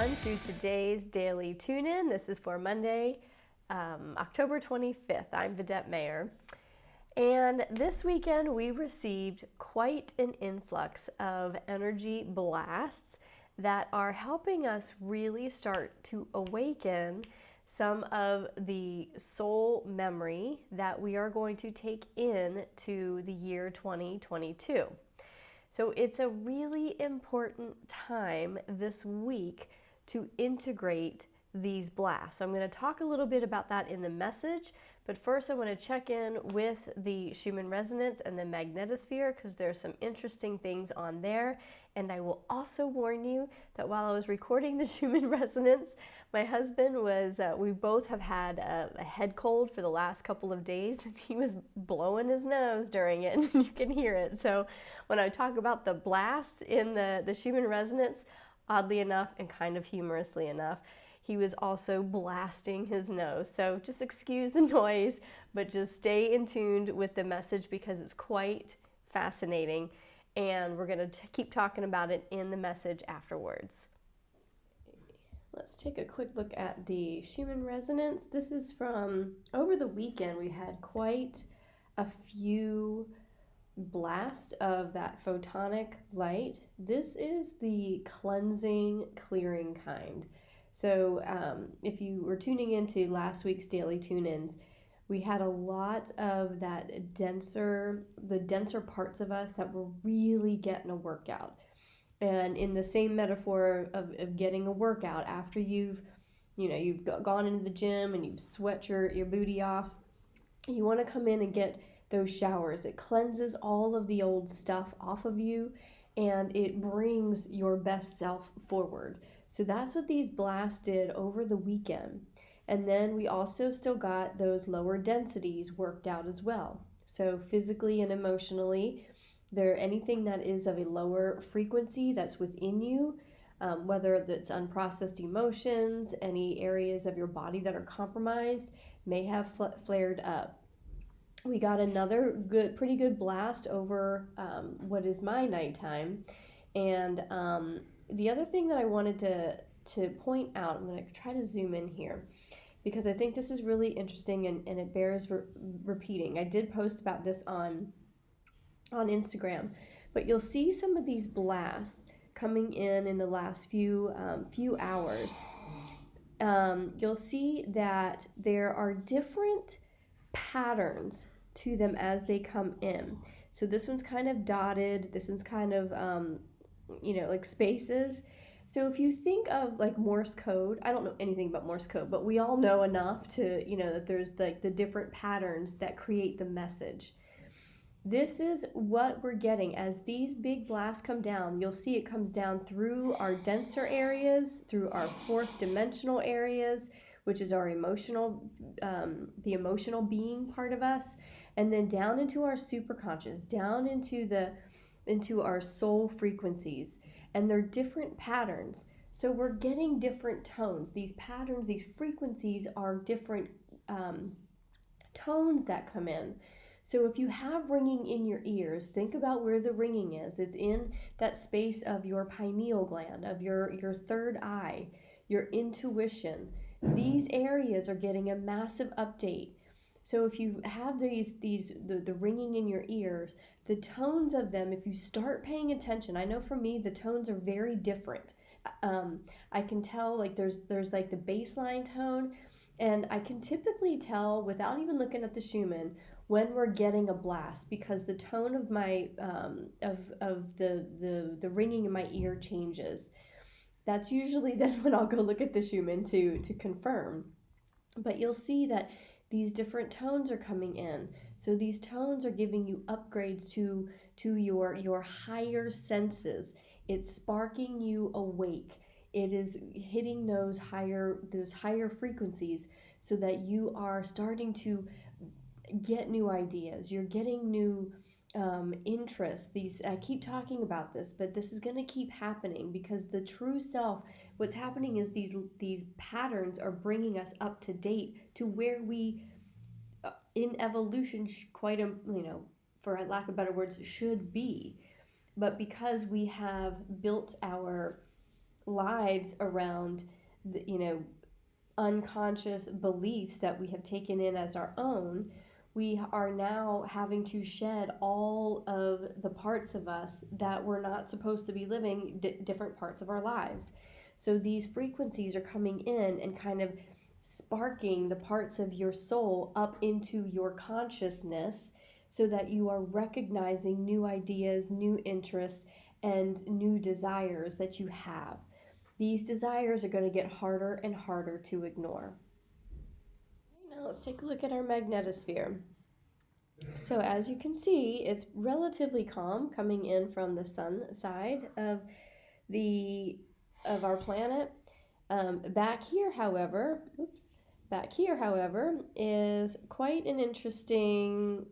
on to today's daily tune-in. This is for Monday, October 25th. I'm Vidette Mayer. And this weekend we received quite an influx of energy blasts that are helping us really start to awaken some of the soul memory that we are going to take into the year 2022. So it's a really important time this week to integrate these blasts. So I'm going to talk a little bit about that in the message, but first I want to check in with the Schuman Resonance and the magnetosphere because there's some interesting things on there. And I will also warn you that while I was recording the Schuman Resonance, my husband was, we both have had a head cold for the last couple of days, and he was blowing his nose during it, and you can hear it. So when I talk about the blasts in the Schuman Resonance, oddly enough and kind of humorously enough, he was also blasting his nose. So just excuse the noise, but just stay in tuned with the message because it's quite fascinating. And we're going to keep talking about it in the message afterwards. Let's take a quick look at the Schuman Resonance. This is from over the weekend. We had quite a few blasts of that photonic light. This is the cleansing, clearing kind. So if you were tuning into last week's daily tune-ins, we had a lot of that denser parts of us that were really getting a workout. And in the same metaphor of getting a workout, after you've gone into the gym and you've sweat your booty off, you want to come in and get those showers. It cleanses all of the old stuff off of you and it brings your best self forward. So that's what these blasts did over the weekend. And then we also still got those lower densities worked out as well. So physically and emotionally, anything that is of a lower frequency that's within you, whether it's unprocessed emotions, any areas of your body that are compromised, may have flared up. We got another pretty good blast over what is my nighttime. And the other thing that I wanted to point out, I'm going to try to zoom in here, because I think this is really interesting and it bears repeating. I did post about this on Instagram, but you'll see some of these blasts coming in the last few hours. You'll see that there are different patterns to them as they come in. So this one's kind of dotted, this one's kind of like spaces. So if you think of like Morse Code, I don't know anything about Morse Code, but we all know enough to, that there's like the different patterns that create the message. This is what we're getting as these big blasts come down. You'll see it comes down through our denser areas, through our fourth dimensional areas, which is our emotional, the emotional being part of us, and then down into our superconscious, down into our soul frequencies. And they're different patterns. So we're getting different tones. These patterns, these frequencies are different tones that come in. So if you have ringing in your ears, think about where the ringing is. It's in that space of your pineal gland, of your third eye, your intuition. These areas are getting a massive update. So if you have the ringing in your ears, the tones of them, if you start paying attention, I know for me, the tones are very different. I can tell like there's like the baseline tone, and I can typically tell without even looking at the Schumann when we're getting a blast, because the tone of my of the ringing in my ear changes. That's usually then when I'll go look at the Schumann to confirm. But you'll see that these different tones are coming in. So these tones are giving you upgrades to your higher senses. It's sparking you awake. It is hitting those higher frequencies so that you are starting to get new ideas. You're getting new interests. I keep talking about this, but this is going to keep happening because the true self, what's happening is these patterns are bringing us up to date to where we in evolution for lack of better words, should be. But because we have built our lives around the, unconscious beliefs that we have taken in as our own, we are now having to shed all of the parts of us that we're not supposed to be living different parts of our lives. So these frequencies are coming in and kind of sparking the parts of your soul up into your consciousness so that you are recognizing new ideas, new interests, and new desires that you have. These desires are going to get harder and harder to ignore. Now let's take a look at our magnetosphere. So as you can see, it's relatively calm coming in from the sun side of our planet. Back here, however, is quite an interesting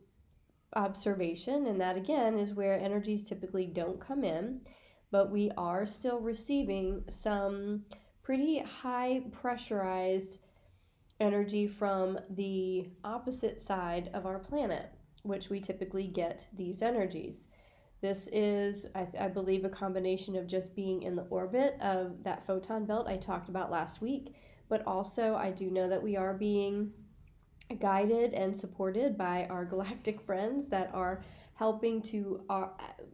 observation, and that again is where energies typically don't come in, but we are still receiving some pretty high pressurized energy from the opposite side of our planet, which we typically get these energies. This is, I believe, a combination of just being in the orbit of that photon belt I talked about last week, but also I do know that we are being guided and supported by our galactic friends that are helping to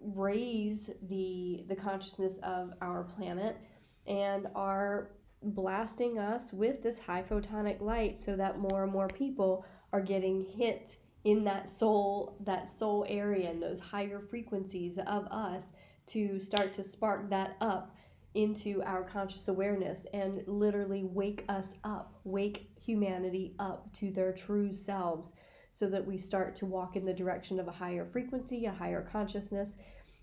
raise the consciousness of our planet and are blasting us with this high photonic light so that more and more people are getting hit in that soul area and those higher frequencies of us to start to spark that up into our conscious awareness and literally wake us up, wake humanity up to their true selves so that we start to walk in the direction of a higher frequency, a higher consciousness,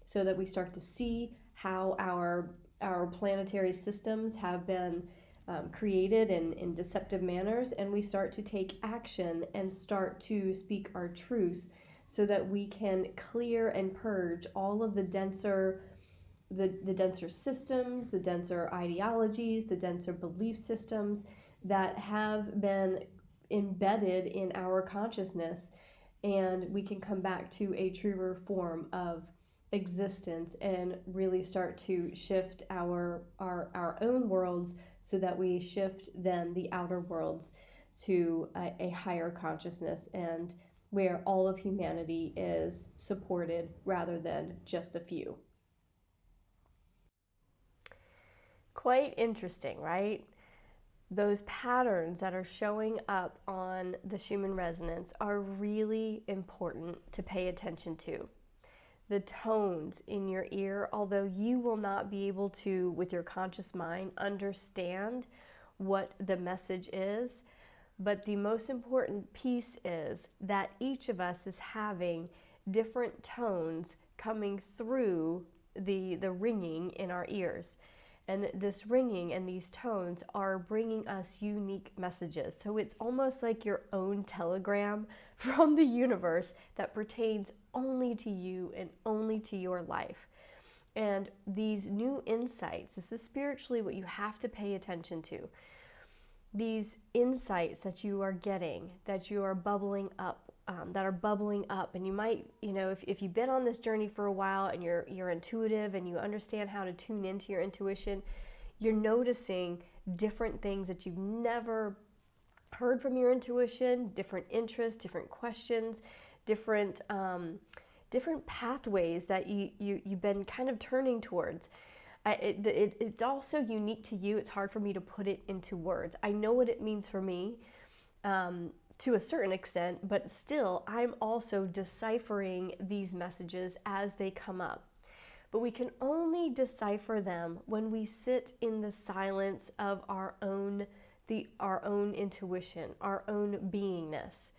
so that we start to see how our planetary systems have been created in deceptive manners, and we start to take action and start to speak our truth so that we can clear and purge all of the denser systems, the denser ideologies, the denser belief systems that have been embedded in our consciousness, and we can come back to a truer form of existence and really start to shift our own worlds so that we shift then the outer worlds to a higher consciousness and where all of humanity is supported rather than just a few. Quite interesting, right? Those patterns that are showing up on the Schuman Resonance are really important to pay attention to. The tones in your ear, although you will not be able to, with your conscious mind, understand what the message is, but the most important piece is that each of us is having different tones coming through the ringing in our ears. And this ringing and these tones are bringing us unique messages. So it's almost like your own telegram from the universe that pertains only to you and only to your life. And these new insights, this is spiritually what you have to pay attention to. These insights that you are getting, that you are bubbling up, and you might, if you've been on this journey for a while and you're intuitive and you understand how to tune into your intuition, you're noticing different things that you've never heard from your intuition, different interests, different questions, different pathways that you've been kind of turning towards. It's also unique to you. It's hard for me to put it into words. I know what it means for me to a certain extent, but still I'm also deciphering these messages as they come up. But we can only decipher them when we sit in the silence of our own intuition, our own beingness.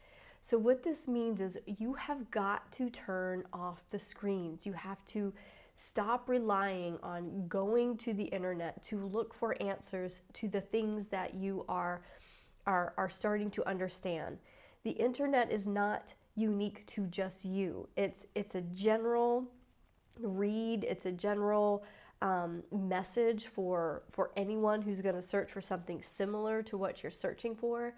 So what this means is you have got to turn off the screens. You have to stop relying on going to the internet to look for answers to the things that you are starting to understand. The internet is not unique to just you. It's a general read. It's a general message for anyone who's going to search for something similar to what you're searching for.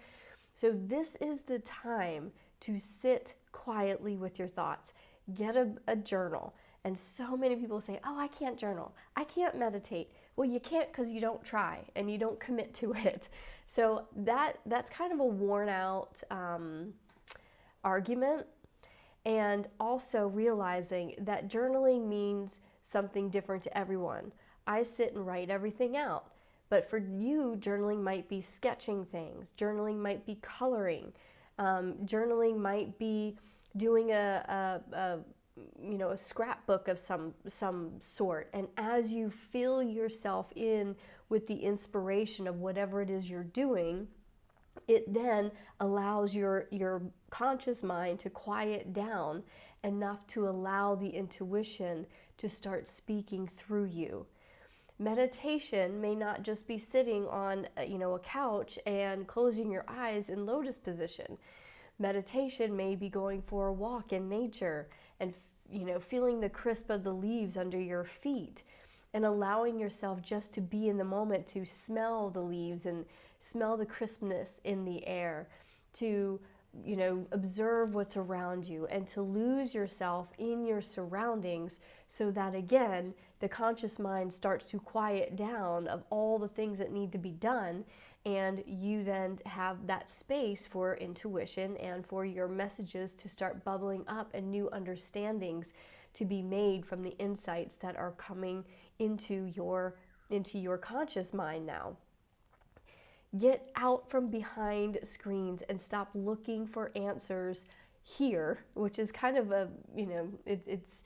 So this is the time to sit quietly with your thoughts. Get a journal And so many people say, oh, I can't journal, I can't meditate. Well, you can't because you don't try and you don't commit to it. So that's kind of a worn out argument. And also realizing that journaling means something different to everyone. I sit and write everything out. But for you, journaling might be sketching things. Journaling might be coloring. Journaling might be doing a scrapbook of some sort. And as you fill yourself in with the inspiration of whatever it is you're doing, it then allows your conscious mind to quiet down enough to allow the intuition to start speaking through you. Meditation may not just be sitting on a couch and closing your eyes in lotus position. Meditation may be going for a walk in nature and feeling the crisp of the leaves under your feet and allowing yourself just to be in the moment, to smell the leaves and smell the crispness in the air, to observe what's around you and to lose yourself in your surroundings so that, again, the conscious mind starts to quiet down of all the things that need to be done, and you then have that space for intuition and for your messages to start bubbling up and new understandings to be made from the insights that are coming into your conscious mind now. Get out from behind screens and stop looking for answers here, which is kind of a, it's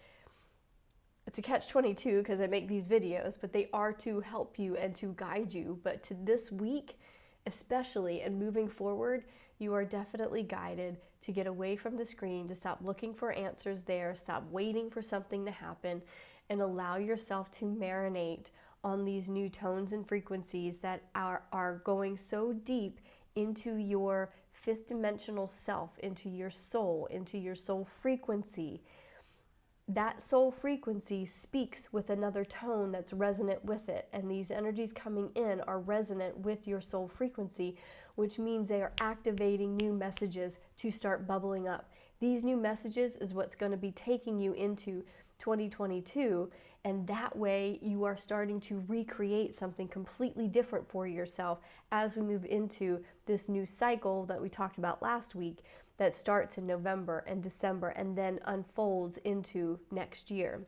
a catch-22 because I make these videos, but they are to help you and to guide you. But to this week, especially, and moving forward, you are definitely guided to get away from the screen, to stop looking for answers there, stop waiting for something to happen, and allow yourself to marinate on these new tones and frequencies that are going so deep into your fifth dimensional self, into your soul frequency. That soul frequency speaks with another tone that's resonant with it, and these energies coming in are resonant with your soul frequency, which means they are activating new messages to start bubbling up. These new messages is what's going to be taking you into 2022, and that way you are starting to recreate something completely different for yourself as we move into this new cycle that we talked about last week that starts in November and December and then unfolds into next year.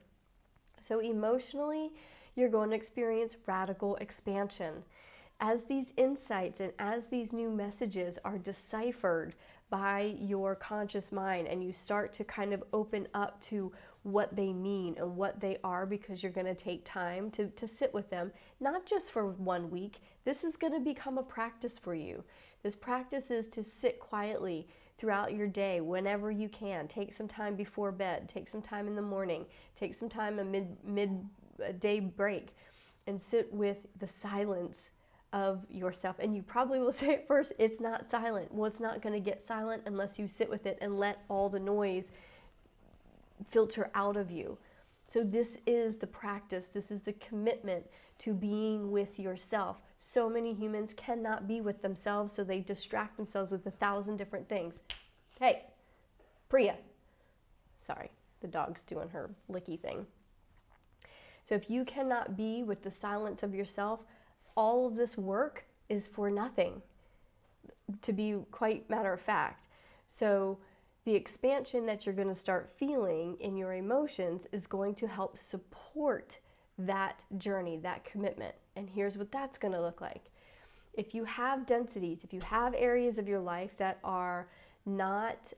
So emotionally, you're going to experience radical expansion. As these insights and as these new messages are deciphered by your conscious mind and you start to kind of open up to what they mean and what they are, because you're going to take time to sit with them, not just for 1 week. This is going to become a practice for you. This practice is to sit quietly throughout your day whenever you can. Take some time before bed, take some time in the morning, take some time a mid-day break, and sit with the silence of yourself. And you probably will say at first, it's not silent. Well, it's not going to get silent unless you sit with it and let all the noise filter out of you. So this is the practice. This is the commitment to being with yourself. So many humans cannot be with themselves, so they distract themselves with 1,000 different things. Hey, Priya. Sorry, the dog's doing her licky thing. So if you cannot be with the silence of yourself, all of this work is for nothing, to be quite matter of fact. So the expansion that you're going to start feeling in your emotions is going to help support that journey, that commitment. And here's what that's going to look like. If you have densities, if you have areas of your life that are not,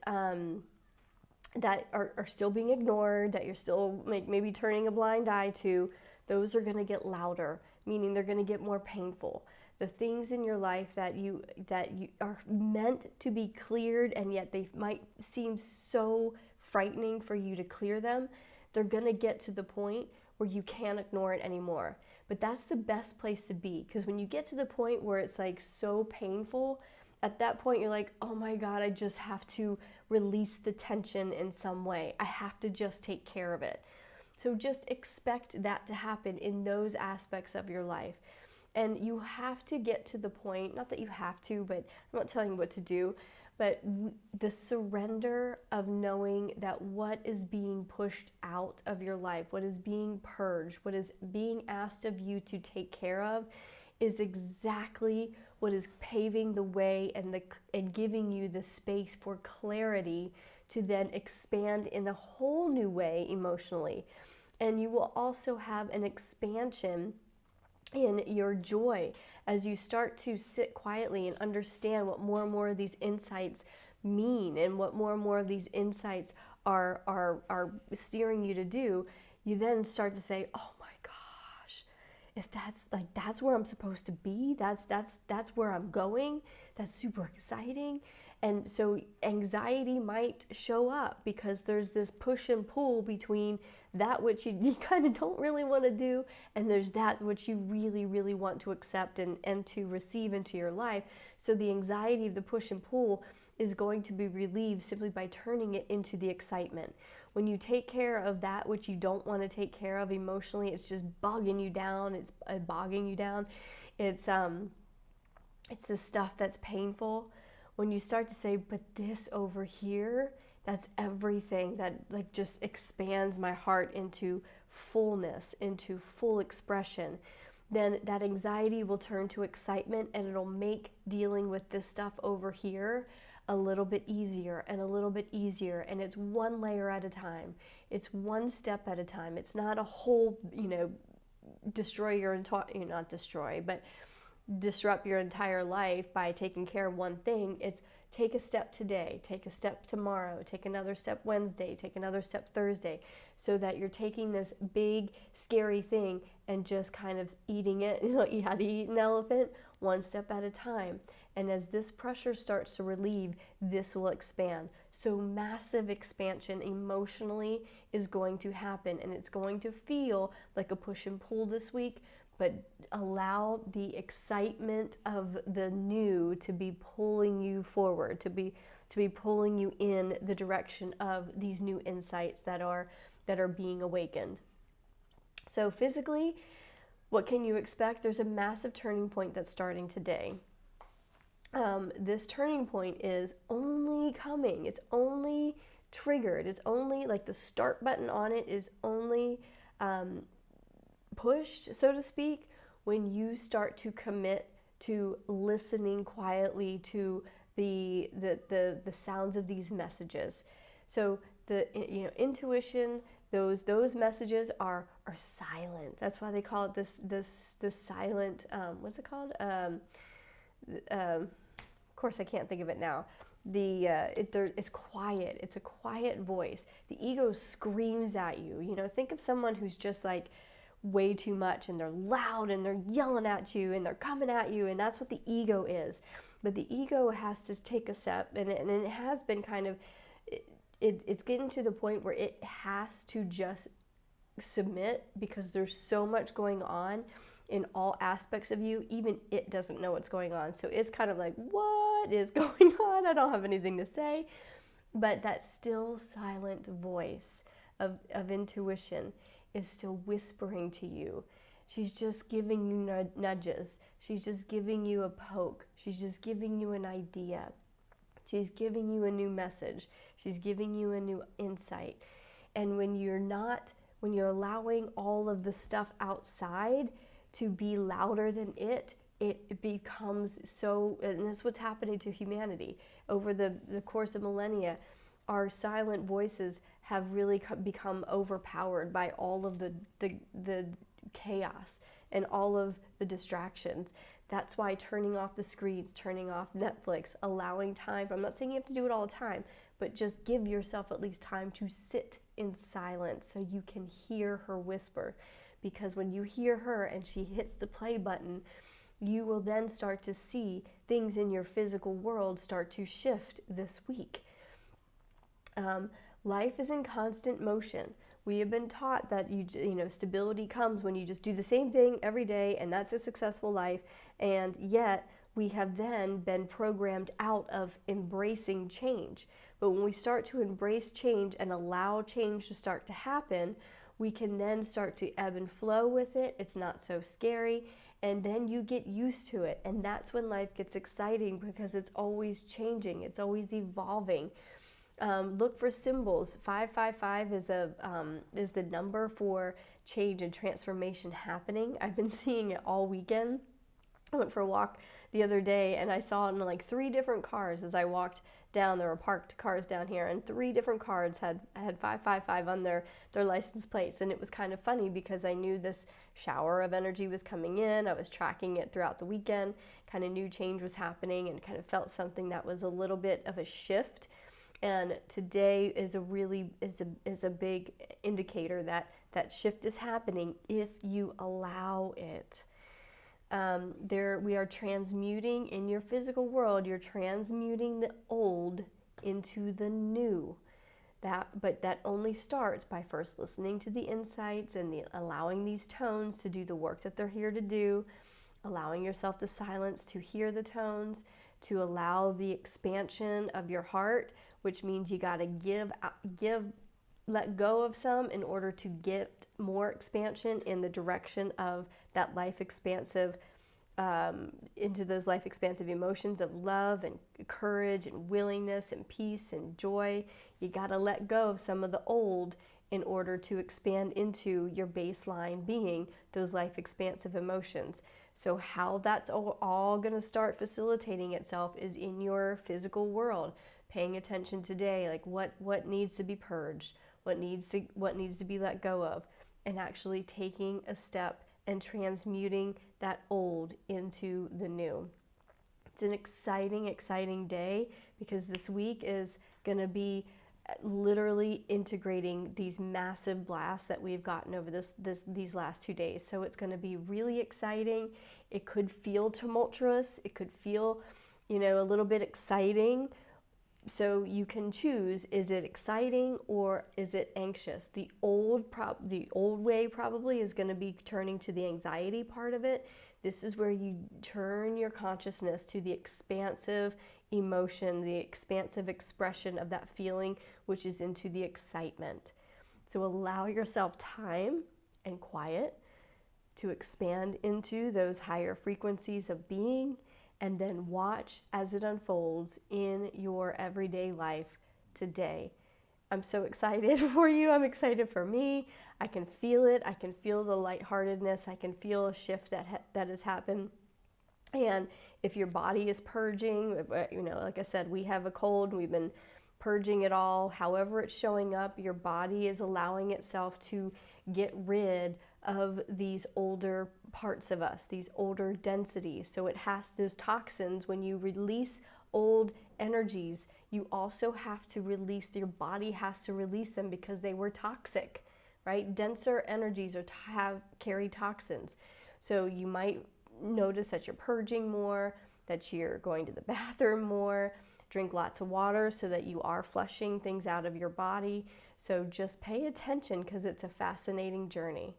that are still being ignored, that you're still maybe turning a blind eye to, those are going to get louder, meaning they're going to get more painful. The things in your life that you are meant to be cleared, and yet they might seem so frightening for you to clear them, they're going to get to the point where you can't ignore it anymore. But that's the best place to be, because when you get to the point where it's like so painful, at that point you're like, oh my God, I just have to release the tension in some way. I have to just take care of it. So just expect that to happen in those aspects of your life. And you have to get to the point, not that you have to, but I'm not telling you what to do, But the surrender of knowing that what is being pushed out of your life, what is being purged, what is being asked of you to take care of, is exactly what is paving the way and giving you the space for clarity to then expand in a whole new way emotionally. And you will also have an expansion in your joy as you start to sit quietly and understand what more and more of these insights mean and what more and more of these insights are steering you to do. You then start to say, oh my gosh, if that's where I'm supposed to be, that's where I'm going, that's super exciting. And so anxiety might show up because there's this push and pull between that which you kind of don't really want to do, and there's that which you really, really want to accept and to receive into your life. So the anxiety of the push and pull is going to be relieved simply by turning it into the excitement. When you take care of that which you don't want to take care of emotionally, it's just bogging you down, it's bogging you down. It's the stuff that's painful. When you start to say, but this over here, that's everything that like just expands my heart into fullness, into full expression, then that anxiety will turn to excitement, and it'll make dealing with this stuff over here a little bit easier and a little bit easier. And it's one layer at a time. It's one step at a time. It's not a whole, destroy your entire, not destroy, but disrupt your entire life by taking care of one thing. It's take a step today, take a step tomorrow, take another step Wednesday, take another step Thursday, so that you're taking this big scary thing and just kind of eating it, you how to eat an elephant, one step at a time. And as this pressure starts to relieve, this will expand. So massive expansion emotionally is going to happen, and it's going to feel like a push and pull this week, but allow the excitement of the new to be pulling you forward, to be pulling you in the direction of these new insights that are being awakened. So physically, what can you expect? There's a massive turning point that's starting today. This turning point is only coming. It's only triggered. It's only like the start button on it is only pushed, so to speak, when you start to commit to listening quietly to the sounds of these messages. So the intuition, those messages are silent. That's why they call it this silent. What's it called? Of course, I can't think of it now. It's quiet. It's a quiet voice. The ego screams at you. Think of someone who's just like way too much, and they're loud and they're yelling at you and they're coming at you, and that's what the ego is. But the ego has to take a step, and it has been kind of, it's getting to the point where it has to just submit, because there's so much going on in all aspects of you. Even it doesn't know what's going on, so it's kind of like, what is going on? I don't have anything to say. But that still silent voice of intuition is still whispering to you. She's just giving you nudges. She's just giving you a poke. She's just giving you an idea. She's giving you a new message. She's giving you a new insight. And when you're allowing all of the stuff outside to be louder than it becomes so, and that's what's happening to humanity. Over the course of millennia, our silent voices have really become overpowered by all of the chaos and all of the distractions. That's why turning off the screens, turning off Netflix, allowing time. I'm not saying you have to do it all the time, but just give yourself at least time to sit in silence so you can hear her whisper. Because when you hear her and she hits the play button, you will then start to see things in your physical world start to shift this week. Life is in constant motion. We have been taught that stability comes when you just do the same thing every day, and that's a successful life. And yet we have then been programmed out of embracing change. But when we start to embrace change and allow change to start to happen, we can then start to ebb and flow with it. It's not so scary, and then you get used to it. And that's when life gets exciting, because it's always changing, it's always evolving. Look for symbols. 555 is the number for change and transformation happening. I've been seeing it all weekend. I went for a walk the other day and I saw it in like 3 different cars as I walked down. There were parked cars down here, and 3 different cars had 555 on their license plates. And it was kind of funny because I knew this shower of energy was coming in. I was tracking it throughout the weekend, kind of knew change was happening, and kind of felt something that was a little bit of a shift. And today is a big indicator that that shift is happening if you allow it. We are transmuting in your physical world. You're transmuting the old into the new. But that only starts by first listening to the insights and allowing these tones to do the work that they're here to do, allowing yourself the silence to hear the tones, to allow the expansion of your heart, which means you got to let go of some in order to get more expansion in the direction of that life expansive, into those life expansive emotions of love and courage and willingness and peace and joy. You got to let go of some of the old in order to expand into your baseline being, those life expansive emotions. So how that's all going to start facilitating itself is in your physical world, paying attention today, like what needs to be purged, what needs to be let go of, and actually taking a step and transmuting that old into the new. It's an exciting, exciting day, because this week is going to be literally integrating these massive blasts that we've gotten over these last 2 days. So it's going to be really exciting. It could feel tumultuous. It could feel, a little bit exciting. So you can choose, is it exciting or is it anxious? The old way probably is going to be turning to the anxiety part of it. This is where you turn your consciousness to the expansive emotion, the expansive expression of that feeling, which is into the excitement. So allow yourself time and quiet to expand into those higher frequencies of being, and then watch as it unfolds in your everyday life today. I'm so excited for you. I'm excited for me. I can feel it. I can feel the lightheartedness. I can feel a shift that has happened. And if your body is purging, like I said, we have a cold. We've been purging it all. However it's showing up, your body is allowing itself to get rid of these older parts of us, these older densities. So it has those toxins. When you release old energies, you also have to release, your body has to release them because they were toxic, right? Denser energies carry toxins. So you might notice that you're purging more, that you're going to the bathroom more. Drink lots of water so that you are flushing things out of your body. So just pay attention, because it's a fascinating journey.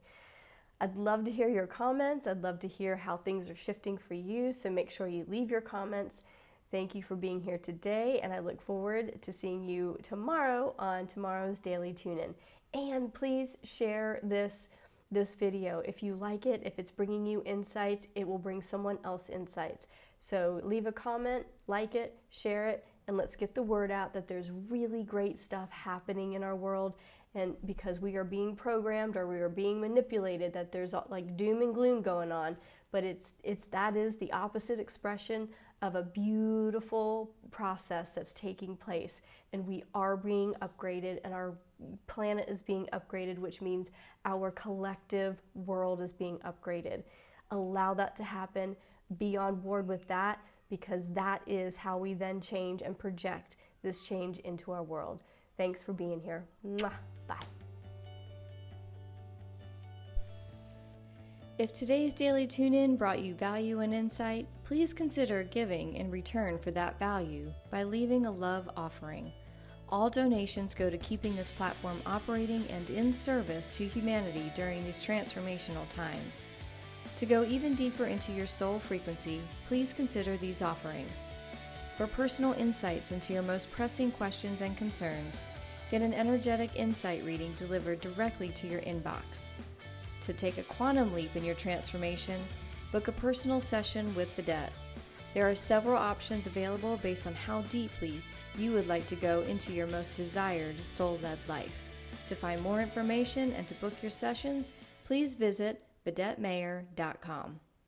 I'd love to hear your comments. I'd love to hear how things are shifting for you. So make sure you leave your comments. Thank you for being here today, and I look forward to seeing you tomorrow on tomorrow's Daily Tune-In. And please share this video. If you like it, if it's bringing you insights, it will bring someone else insights. So leave a comment, like it, share it, and let's get the word out that there's really great stuff happening in our world. And because we are being programmed or we are being manipulated, that there's like doom and gloom going on, but that is the opposite expression of a beautiful process that's taking place. And we are being upgraded, and our planet is being upgraded, which means our collective world is being upgraded. Allow that to happen. Be on board with that, because that is how we then change and project this change into our world. Thanks for being here. Mwah. Bye. If today's Daily Tune-In brought you value and insight, please consider giving in return for that value by leaving a love offering. All donations go to keeping this platform operating and in service to humanity during these transformational times. To go even deeper into your soul frequency, please consider these offerings. For personal insights into your most pressing questions and concerns, get an energetic insight reading delivered directly to your inbox. To take a quantum leap in your transformation, book a personal session with Vidette. There are several options available based on how deeply you would like to go into your most desired soul-led life. To find more information and to book your sessions, please visit VidetteMayer.com.